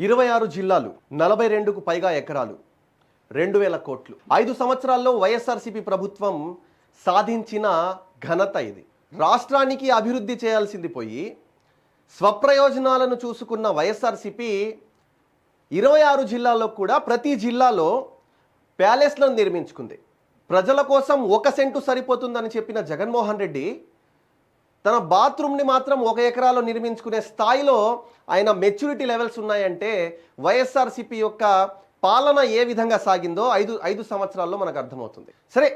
26 జిల్లాలు 42కు పైగా ఎకరాలు 2000 కోట్లు 5 సంవత్సరాల్లో వైఎస్ఆర్సీపీ ప్రభుత్వం సాధించిన ఘనత ఇది. రాష్ట్రానికి అభివృద్ధి చేయాల్సింది పోయి స్వప్రయోజనాలను చూసుకున్న వైఎస్ఆర్సీపీ 26 జిల్లాల్లో కూడా ప్రతి జిల్లాలో ప్యాలెస్లను నిర్మించుకుంది. ప్రజల కోసం 1 సెంటు సరిపోతుందని చెప్పిన జగన్మోహన్ రెడ్డి తన బాత్రూమ్ని మాత్రం 1 ఎకరాలో నిర్మించుకునే స్థాయిలో ఆయన మెచ్యూరిటీ లెవెల్స్ ఉన్నాయంటే వైఎస్ఆర్సీపీ యొక్క పాలన ఏ విధంగా సాగిందో ఐదు సంవత్సరాల్లో మనకు అర్థమవుతుంది. సరే,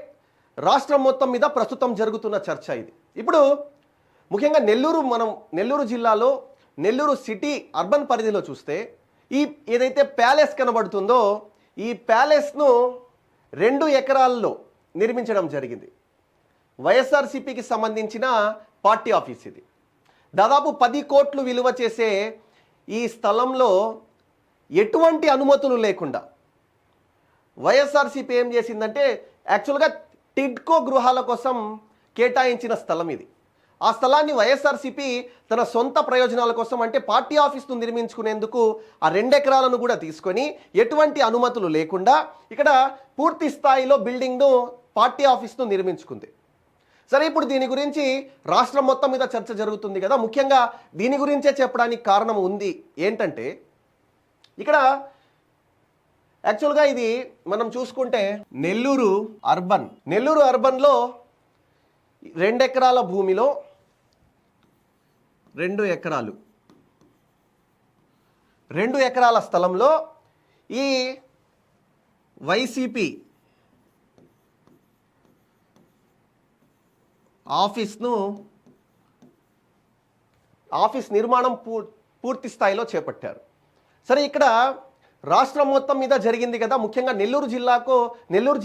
రాష్ట్రం మొత్తం మీద ప్రస్తుతం జరుగుతున్న చర్చ ఇది. ఇప్పుడు ముఖ్యంగా నెల్లూరు జిల్లాలో నెల్లూరు సిటీ అర్బన్ పరిధిలో చూస్తే ఈ ఏదైతే ప్యాలెస్ కనబడుతుందో ఈ ప్యాలెస్ను 2 ఎకరాల్లో నిర్మించడం జరిగింది. వైఎస్ఆర్సీపీకి సంబంధించిన పార్టీ ఆఫీస్ ఇది. దాదాపు 10 కోట్లు విలువ చేసే ఈ స్థలంలో ఎటువంటి అనుమతులు లేకుండా వైఎస్ఆర్సీపీ ఏం చేసిందంటే యాక్చువల్గా టిడ్కో గృహాల కోసం కేటాయించిన స్థలం ఇది. ఆ స్థలాన్ని వైఎస్ఆర్సీపీ తన సొంత ప్రయోజనాల కోసం అంటే పార్టీ ఆఫీస్ను నిర్మించుకునేందుకు ఆ 2 ఎకరాలను కూడా తీసుకొని ఎటువంటి అనుమతులు లేకుండా ఇక్కడ పూర్తి స్థాయిలో బిల్డింగ్ను పార్టీ ఆఫీస్ను నిర్మించుకుంది. సరే, ఇప్పుడు దీని గురించి రాష్ట్రం మొత్తం మీద చర్చ జరుగుతుంది కదా. ముఖ్యంగా దీని గురించే చెప్పడానికి కారణం ఉంది. ఏంటంటే ఇక్కడ యాక్చువల్గా ఇది మనం చూసుకుంటే నెల్లూరు అర్బన్లో 2 ఎకరాల భూమిలో 2 ఎకరాల స్థలంలో ఈ వైసీపీ ఆఫీస్ నిర్మాణం పూర్తి స్థాయిలో చేపట్టారు. సరే, ఇక్కడ రాష్ట్రం మొత్తం మీద జరిగింది కదా. ముఖ్యంగా నెల్లూరు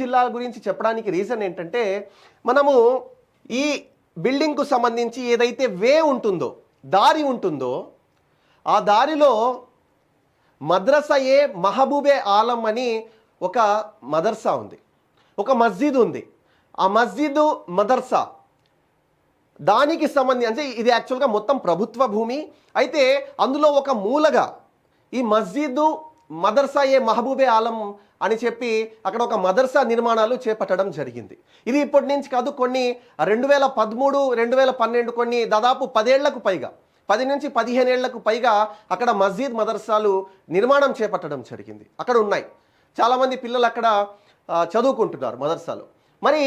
జిల్లా గురించి చెప్పడానికి రీజన్ ఏంటంటే మనము ఈ బిల్డింగ్కు సంబంధించి ఏదైతే దారి ఉంటుందో ఆ దారిలో మద్రసా మహబూబే ఆలం అని ఒక మదర్సా ఉంది, ఒక మస్జిద్ ఉంది. ఆ మస్జిద్ మదర్సా దానికి సంబంధించి అంటే ఇది యాక్చువల్గా మొత్తం ప్రభుత్వ భూమి. అయితే అందులో ఒక మూలగా ఈ మస్జిద్ మదర్సా మహబూబే ఆలం అని చెప్పి అక్కడ ఒక మదర్సా నిర్మాణాలు చేపట్టడం జరిగింది. ఇది ఇప్పటి నుంచి కాదు, కొన్ని 2013, 2012 కొన్ని దాదాపు 10 ఏళ్లకు పైగా 10 నుంచి 15 ఏళ్లకు పైగా అక్కడ మస్జిద్ మదర్సాలు నిర్మాణం చేపట్టడం జరిగింది. అక్కడ ఉన్నాయి, చాలామంది పిల్లలు అక్కడ చదువుకుంటున్నారు మదర్సాలో. మరి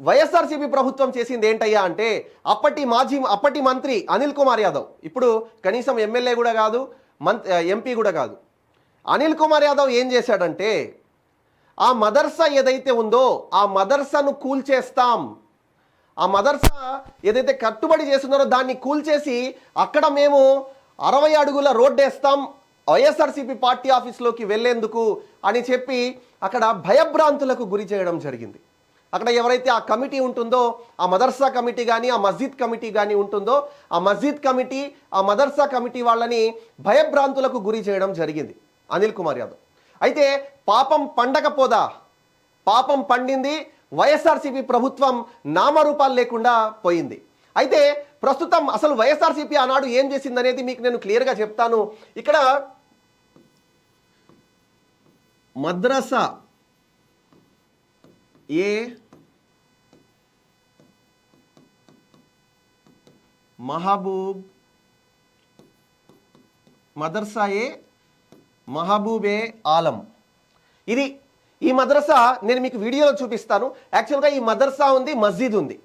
వైఎస్ఆర్సీపీ ప్రభుత్వం చేసింది ఏంటయ్యా అంటే అప్పటి మంత్రి అనిల్ కుమార్ యాదవ్, ఇప్పుడు కనీసం ఎమ్మెల్యే కూడా కాదు, ఎంపీ కూడా కాదు, అనిల్ కుమార్ యాదవ్ ఏం చేశాడంటే ఆ మదర్సా ఏదైతే ఉందో ఆ మదర్సాను కూల్చేస్తాం, ఆ మదర్సా ఏదైతే కట్టుబడి చేస్తున్నారో దాన్ని కూల్చేసి అక్కడ మేము 60 అడుగుల రోడ్డు వేస్తాం వైఎస్ఆర్సీపీ పార్టీ ఆఫీస్లోకి వెళ్లేందుకు అని చెప్పి అక్కడ భయభ్రాంతులకు గురి చేయడం జరిగింది. అక్కడ ఎవరైతే ఆ కమిటీ ఉంటుందో ఆ మదర్సా కమిటీ కానీ ఆ మస్జిద్ కమిటీ కానీ ఉంటుందో ఆ మస్జిద్ కమిటీ ఆ మదర్సా కమిటీ వాళ్ళని భయభ్రాంతులకు గురి చేయడం జరిగింది అనిల్ కుమార్ యాదవ్. అయితే పాపం పండింది, వైఎస్ఆర్సీపీ ప్రభుత్వం నామరూపాలు లేకుండా పోయింది. అయితే ప్రస్తుతం అసలు వైఎస్ఆర్సీపీ ఆనాడు ఏం చేసిందనేది మీకు నేను క్లియర్గా చెప్తాను. ఇక్కడ మద్రసా మహబూబే ఆలం ఇది. ఈ మదర్సా నేను మీకు వీడియోలో చూపిస్తాను. యాక్చువల్గా ఈ మదర్సా ఉంది, మస్జిద్ ఉంది.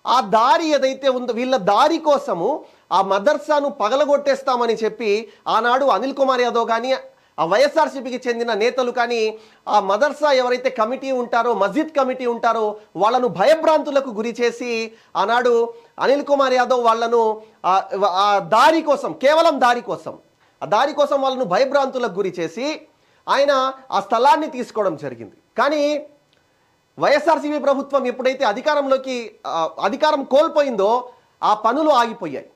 ఆ దారి ఏదైతే ఉందో వీళ్ళ దారి కోసము ఆ మదర్సాను పగలగొట్టేస్తామని చెప్పి ఆనాడు అనిల్ కుమార్ యాదవ్ కానీ ఆ వైఎస్ఆర్సీపీకి చెందిన నేతలు కానీ ఆ మదర్సా ఎవరైతే కమిటీ ఉంటారో మస్జిద్ కమిటీ ఉంటారో వాళ్ళను భయభ్రాంతులకు గురి చేసి ఆనాడు అనిల్ కుమార్ యాదవ్ వాళ్ళను ఆ దారి కోసం ఆ దారి కోసం వాళ్ళను భయభ్రాంతులకు గురి చేసి ఆయన ఆ స్థలాన్ని తీసుకోవడం జరిగింది. కానీ వైఎస్ఆర్సీపీ ప్రభుత్వం ఎప్పుడైతే అధికారం కోల్పోయిందో ఆ పనులు ఆగిపోయాయి.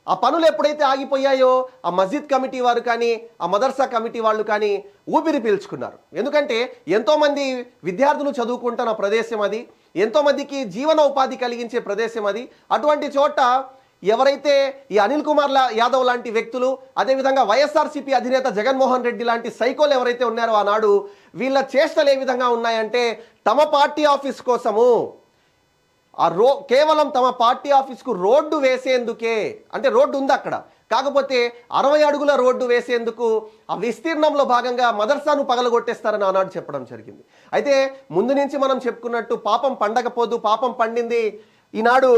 ఆ పనులు ఎప్పుడైతే ఆగిపోయాయో ఆ మస్జిద్ కమిటీ వారు కానీ ఆ మదర్సా కమిటీ వాళ్ళు కానీ ఊపిరి పీల్చుకున్నారు. ఎందుకంటే ఎంతోమంది విద్యార్థులు చదువుకుంటున్న ప్రదేశం అది, ఎంతోమందికి జీవన ఉపాధి కలిగించే ప్రదేశం అది. అటువంటి చోట ఎవరైతే ఈ అనిల్ కుమార్ యాదవ్ లాంటి వ్యక్తులు, అదేవిధంగా వైఎస్ఆర్సీపీ అధినేత జగన్మోహన్ రెడ్డి లాంటి సైకోలు ఎవరైతే ఉన్నారో ఆనాడు, వీళ్ళ చేష్టలు ఏ విధంగా ఉన్నాయంటే తమ పార్టీ ఆఫీస్ కోసము కేవలం తమ పార్టీ ఆఫీస్కు రోడ్డు వేసేందుకే, అంటే రోడ్డు ఉంది అక్కడ, కాకపోతే 60 అడుగుల రోడ్డు వేసేందుకు ఆ విస్తీర్ణంలో భాగంగా మదర్సాను పగలగొట్టేస్తారని ఆనాడు చెప్పడం జరిగింది. అయితే ముందు నుంచి మనం చెప్పుకున్నట్టు పాపం పండకపోదు, పాపం పండింది. ఈనాడు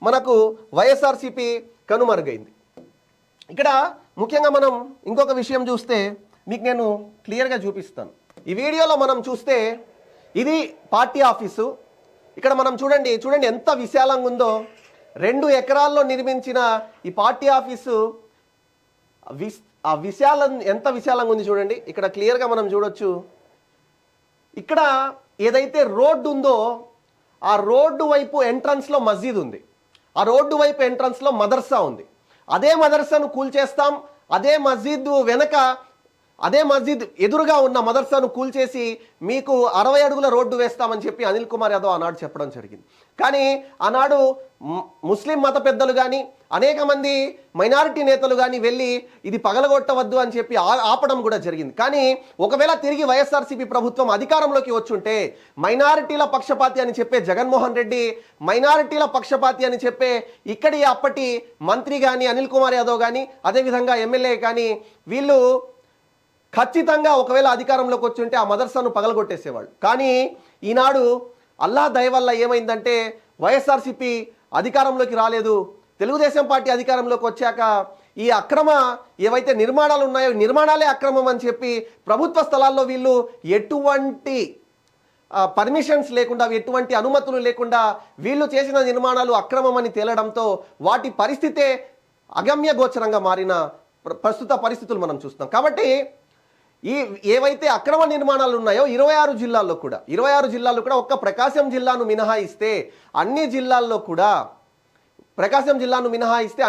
మనకు వైఎస్ఆర్సీపీ కనుమరుగైంది. ఇక్కడ ముఖ్యంగా మనం ఇంకొక విషయం చూస్తే మీకు నేను క్లియర్గా చూపిస్తాను. ఈ వీడియోలో మనం చూస్తే ఇది పార్టీ ఆఫీసు. ఇక్కడ మనం చూడండి ఎంత విశాలంగా ఉందో. 2 ఎకరాల్లో నిర్మించిన ఈ పార్టీ ఆఫీసు ఎంత విశాలంగా ఉంది చూడండి. ఇక్కడ క్లియర్గా మనం చూడొచ్చు. ఇక్కడ ఏదైతే రోడ్డు ఉందో ఆ రోడ్డు వైపు ఎంట్రన్స్లో మస్జిద్ ఉంది, ఆ రోడ్డు వైపు ఎంట్రన్స్లో మదర్సా ఉంది. అదే మదర్సాను కూల్చేస్తాం, అదే మస్జిద్ వెనక, అదే మస్జిద్ ఎదురుగా ఉన్న మదర్సాను కూల్చేసి మీకు 60 అడుగుల రోడ్డు వేస్తామని చెప్పి అనిల్ కుమార్ యాదవ్ ఆనాడు చెప్పడం జరిగింది. కానీ ఆనాడు ముస్లిం మత పెద్దలు కానీ అనేక మంది మైనారిటీ నేతలు కానీ వెళ్ళి ఇది పగలగొట్టవద్దు అని చెప్పి ఆపడం కూడా జరిగింది. కానీ ఒకవేళ తిరిగి వైఎస్ఆర్సీపీ ప్రభుత్వం అధికారంలోకి వచ్చుంటే మైనారిటీల పక్షపాతి అని చెప్పే జగన్మోహన్ రెడ్డి, మైనారిటీల పక్షపాతి అని చెప్పే ఇక్కడి అప్పటి మంత్రి కానీ అనిల్ కుమార్ యాదవ్ కానీ అదేవిధంగా ఎమ్మెల్యే కానీ వీళ్ళు ఖచ్చితంగా ఒకవేళ అధికారంలోకి వచ్చి ఉంటే ఆ మదర్సాను పగలగొట్టేసేవాళ్ళు. కానీ ఈనాడు అల్లా దయ వల్ల ఏమైందంటే వైఎస్ఆర్సీపీ అధికారంలోకి రాలేదు. తెలుగుదేశం పార్టీ అధికారంలోకి వచ్చాక ఈ అక్రమ ఏవైతే నిర్మాణాలు ఉన్నాయో నిర్మాణాలే అక్రమం అని చెప్పి ప్రభుత్వ స్థలాల్లో వీళ్ళు ఎటువంటి పర్మిషన్స్ లేకుండా, ఎటువంటి అనుమతులు లేకుండా వీళ్ళు చేసిన నిర్మాణాలు అక్రమం అని తేలడంతో వాటి పరిస్థితే అగమ్య గోచరంగా మారిన ప్రస్తుత పరిస్థితులు మనం చూస్తున్నాం. కాబట్టి ఈ ఏవైతే అక్రమ నిర్మాణాలు ఉన్నాయో 26 జిల్లాల్లో కూడా ఒక్క ప్రకాశం జిల్లాను మినహాయిస్తే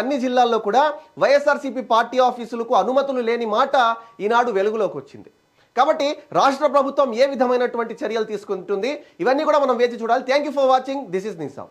అన్ని జిల్లాల్లో కూడా వైఎస్ఆర్సీపీ పార్టీ ఆఫీసులకు అనుమతులు లేని మాట ఈనాడు వెలుగులోకి వచ్చింది. కాబట్టి రాష్ట్ర ప్రభుత్వం ఏ విధమైనటువంటి చర్యలు తీసుకుంటుంది, ఇవన్నీ కూడా మనం వేచి చూడాలి. Thank you for watching. This is Nizam.